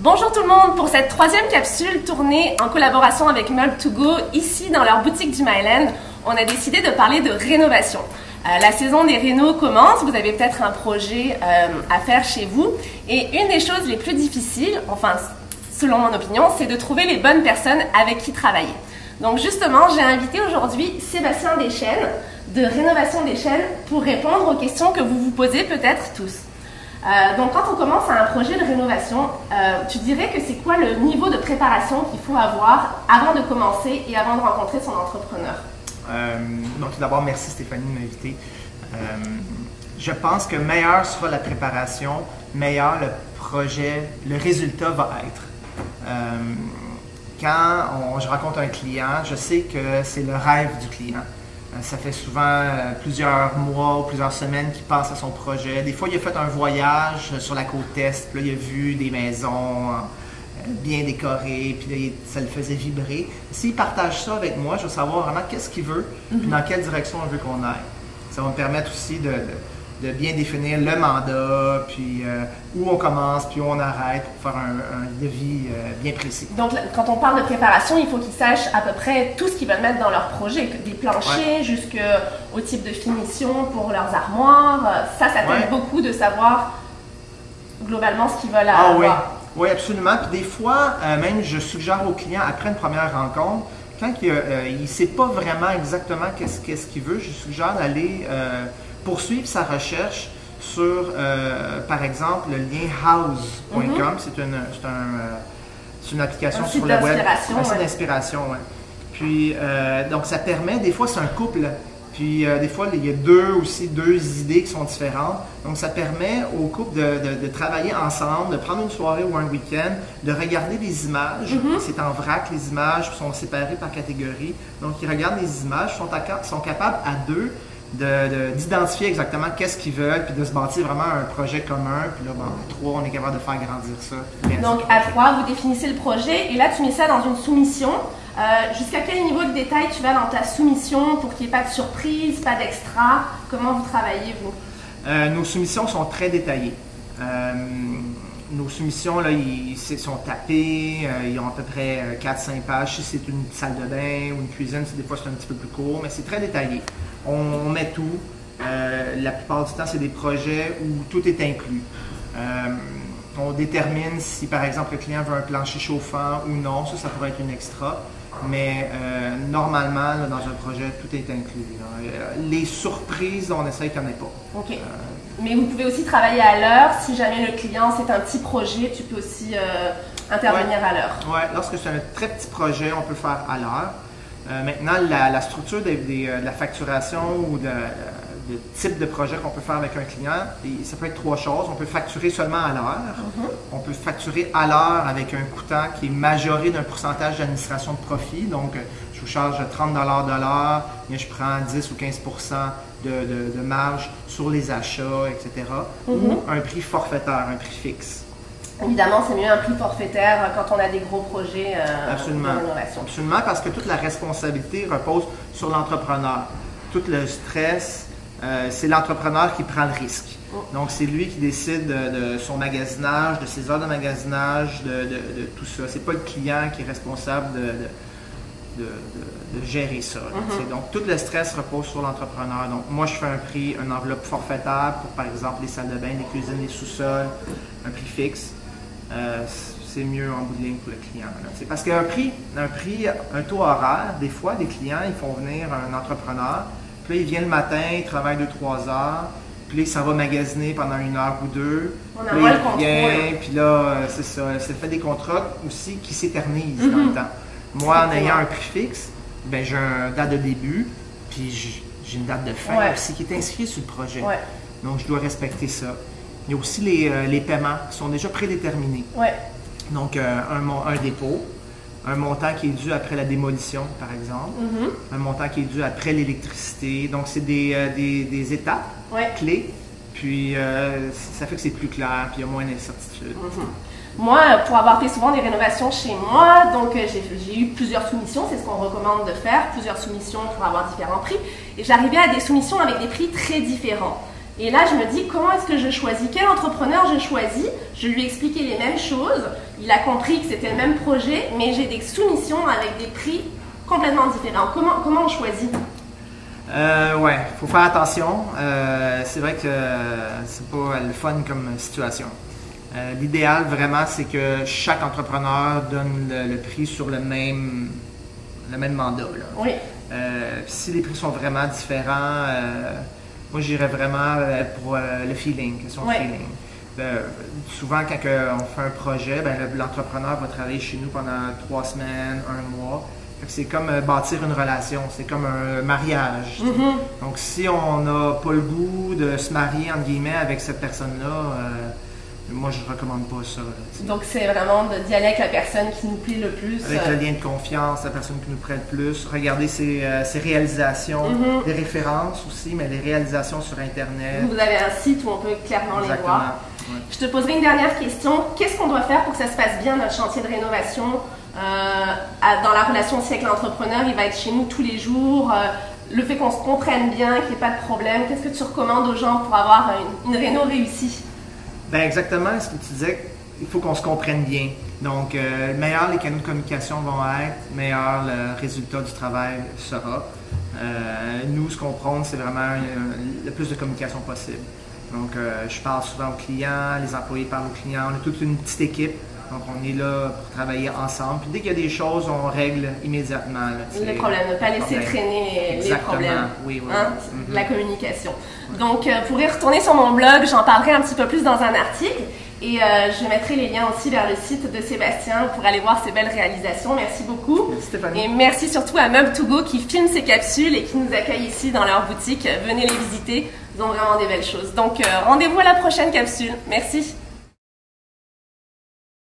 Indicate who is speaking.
Speaker 1: Bonjour tout le monde, pour cette troisième capsule tournée en collaboration avec Meubles2Go, ici dans leur boutique du Myland, on a décidé de parler de rénovation. La saison des rénos commence, vous avez peut-être un projet à faire chez vous et une des choses les plus difficiles, enfin selon mon opinion, c'est de trouver les bonnes personnes avec qui travailler. Donc justement, j'ai invité aujourd'hui Sébastien Deschênes de Rénovation Deschênes pour répondre aux questions que vous vous posez peut-être tous. Donc quand on commence un projet de rénovation, tu dirais que c'est quoi le niveau de préparation qu'il faut avoir avant de commencer et avant de rencontrer son entrepreneur?
Speaker 2: Donc tout d'abord, merci Stéphanie de m'inviter. Je pense que meilleure sera la préparation, meilleur le projet, le résultat va être. Quand je rencontre un client, je sais que c'est le rêve du client. Ça fait souvent plusieurs mois ou plusieurs semaines qu'il pense à son projet. Des fois, il a fait un voyage sur la côte Est, puis là, il a vu des maisons bien décorées, puis là, ça le faisait vibrer. S'il partage ça avec moi, je veux savoir vraiment qu'est-ce qu'il veut, puis dans quelle direction on veut qu'on aille. Ça va me permettre aussi de bien définir le mandat, puis où on commence, puis où on arrête pour faire un devis bien précis.
Speaker 1: Donc, quand on parle de préparation, il faut qu'ils sachent à peu près tout ce qu'ils veulent mettre dans leur projet, des planchers jusqu'au type de finition pour leurs armoires. Ça t'aide beaucoup de savoir globalement ce qu'ils veulent avoir.
Speaker 2: Oui, absolument. Puis des fois, même je suggère aux clients, après une première rencontre, quand il ne sait pas vraiment exactement qu'est-ce qu'il veut, je suggère d'aller poursuivre sa recherche sur, par exemple, le lien house.com. C'est une application sur le web. Un site d'inspiration, oui. Puis, donc, ça permet, des fois, c'est un couple. Puis, des fois, il y a deux idées qui sont différentes. Donc, ça permet au couple de travailler ensemble, de prendre une soirée ou un week-end, de regarder des images. C'est en vrac, les images sont séparées par catégorie. Donc, ils regardent les images, sont capables à deux d'identifier exactement qu'est-ce qu'ils veulent, puis de se bâtir vraiment un projet commun. Puis là, à trois, on est capable de faire grandir ça.
Speaker 1: Donc, à trois, vous définissez le projet et là, tu mets ça dans une soumission. Jusqu'à quel niveau de détail tu vas dans ta soumission pour qu'il n'y ait pas de surprise, pas d'extra? Comment vous travaillez, vous?
Speaker 2: Nos soumissions sont très détaillées. Nos soumissions, là, ils sont tapés, ils ont à peu près 4-5 pages. Si c'est une salle de bain ou une cuisine, des fois c'est un petit peu plus court, mais c'est très détaillé. On met tout. La plupart du temps, c'est des projets où tout est inclus. On détermine si, par exemple, le client veut un plancher chauffant ou non. Ça pourrait être une extra. Mais normalement, là, dans un projet, tout est inclus. Les surprises, on essaie qu'il n'y en ait pas.
Speaker 1: OK. Mais vous pouvez aussi travailler à l'heure. Si jamais le client, c'est un petit projet, tu peux aussi intervenir à l'heure.
Speaker 2: Oui, lorsque c'est un très petit projet, on peut faire à l'heure. Maintenant, la structure de la facturation ou de type de projet qu'on peut faire avec un client, ça peut être trois choses. On peut facturer seulement à l'heure. On peut facturer à l'heure avec un coûtant qui est majoré d'un pourcentage d'administration de profit. Donc, je vous charge 30 $ de l'heure, mais je prends 10 ou 15 % de marge sur les achats, etc. Ou un prix forfaitaire, un prix fixe.
Speaker 1: Évidemment, c'est mieux un prix forfaitaire quand on a des gros projets de rénovation.
Speaker 2: Absolument, parce que toute la responsabilité repose sur l'entrepreneur. Tout le stress, c'est l'entrepreneur qui prend le risque. Donc, c'est lui qui décide de son magasinage, de ses heures de magasinage, de tout ça. C'est pas le client qui est responsable de gérer ça. Donc, tout le stress repose sur l'entrepreneur. Donc, moi, je fais une enveloppe forfaitaire pour, par exemple, les salles de bain, les cuisines, les sous-sols, un prix fixe. C'est mieux en bout de ligne pour le client. C'est parce qu'un un taux horaire, des fois, des clients, ils font venir un entrepreneur, puis là, il vient le matin, il travaille 2-3 heures, puis là, il s'en va magasiner pendant 1 heure ou 2.
Speaker 1: On a moins le contrôle.
Speaker 2: Puis là, c'est ça. Ça fait des contrats aussi qui s'éternisent dans le temps. Moi, en ayant un prix fixe, ben, j'ai une date de début, puis j'ai une date de fin aussi qui est inscrite sur le projet. Donc, je dois respecter ça. Il y a aussi les paiements qui sont déjà prédéterminés. Donc, un dépôt, un montant qui est dû après la démolition, par exemple, un montant qui est dû après l'électricité. Donc, c'est des étapes clés, puis ça fait que c'est plus clair, puis il y a moins d'incertitude.
Speaker 1: Moi, pour avoir fait souvent des rénovations chez moi, donc j'ai eu plusieurs soumissions, c'est ce qu'on recommande de faire, plusieurs soumissions pour avoir différents prix. Et j'arrivais à des soumissions avec des prix très différents. Et là, je me dis, comment est-ce que je choisis? Quel entrepreneur je choisis? Je lui ai expliqué les mêmes choses. Il a compris que c'était le même projet, mais j'ai des soumissions avec des prix complètement différents. Comment on choisit?
Speaker 2: Ouais, faut faire attention. C'est vrai que c'est pas le fun comme situation. L'idéal vraiment, c'est que chaque entrepreneur donne le prix sur le même mandat, là.
Speaker 1: Oui.
Speaker 2: Si les prix sont vraiment différents, moi j'irais vraiment pour le feeling, question de feeling. Souvent quand on fait un projet, ben, l'entrepreneur va travailler chez nous pendant 3 semaines, 1 mois. C'est comme bâtir une relation, c'est comme un mariage. Donc si on n'a pas le goût de se marier entre guillemets avec cette personne-là, moi je recommande pas ça.
Speaker 1: Donc c'est vraiment d'y aller avec la personne qui nous plaît le plus.
Speaker 2: Avec le lien de confiance, la personne qui nous plaît le plus. Regarder ses réalisations, des références aussi, mais les réalisations sur Internet.
Speaker 1: Vous avez un site où on peut clairement les voir.
Speaker 2: Ouais.
Speaker 1: Je te poserai une dernière question. Qu'est-ce qu'on doit faire pour que ça se passe bien notre chantier de rénovation? Dans la relation aussi avec l'entrepreneur, il va être chez nous tous les jours. Le fait qu'on se comprenne bien, qu'il n'y ait pas de problème. Qu'est-ce que tu recommandes aux gens pour avoir une réno réussie?
Speaker 2: Ben exactement ce que tu disais, il faut qu'on se comprenne bien. Donc, meilleur les canaux de communication vont être, meilleur le résultat du travail sera. Nous, ce qu'on prône, c'est vraiment le plus de communication possible. Donc, je parle souvent aux clients, les employés parlent aux clients, on est toute une petite équipe. Donc, on est là pour travailler ensemble. Puis dès qu'il y a des choses, on règle immédiatement. Là,
Speaker 1: les problèmes, ne pas laisser traîner les problèmes.
Speaker 2: Oui, oui.
Speaker 1: Hein? La communication. Donc, pour y retourner sur mon blog, j'en parlerai un petit peu plus dans un article. Et je mettrai les liens aussi vers le site de Sébastien pour aller voir ses belles réalisations. Merci beaucoup.
Speaker 2: Merci Stéphanie.
Speaker 1: Et merci surtout à Meubles2Go qui filme ces capsules et qui nous accueille ici dans leur boutique. Venez les visiter, ils ont vraiment des belles choses. Donc, rendez-vous à la prochaine capsule. Merci.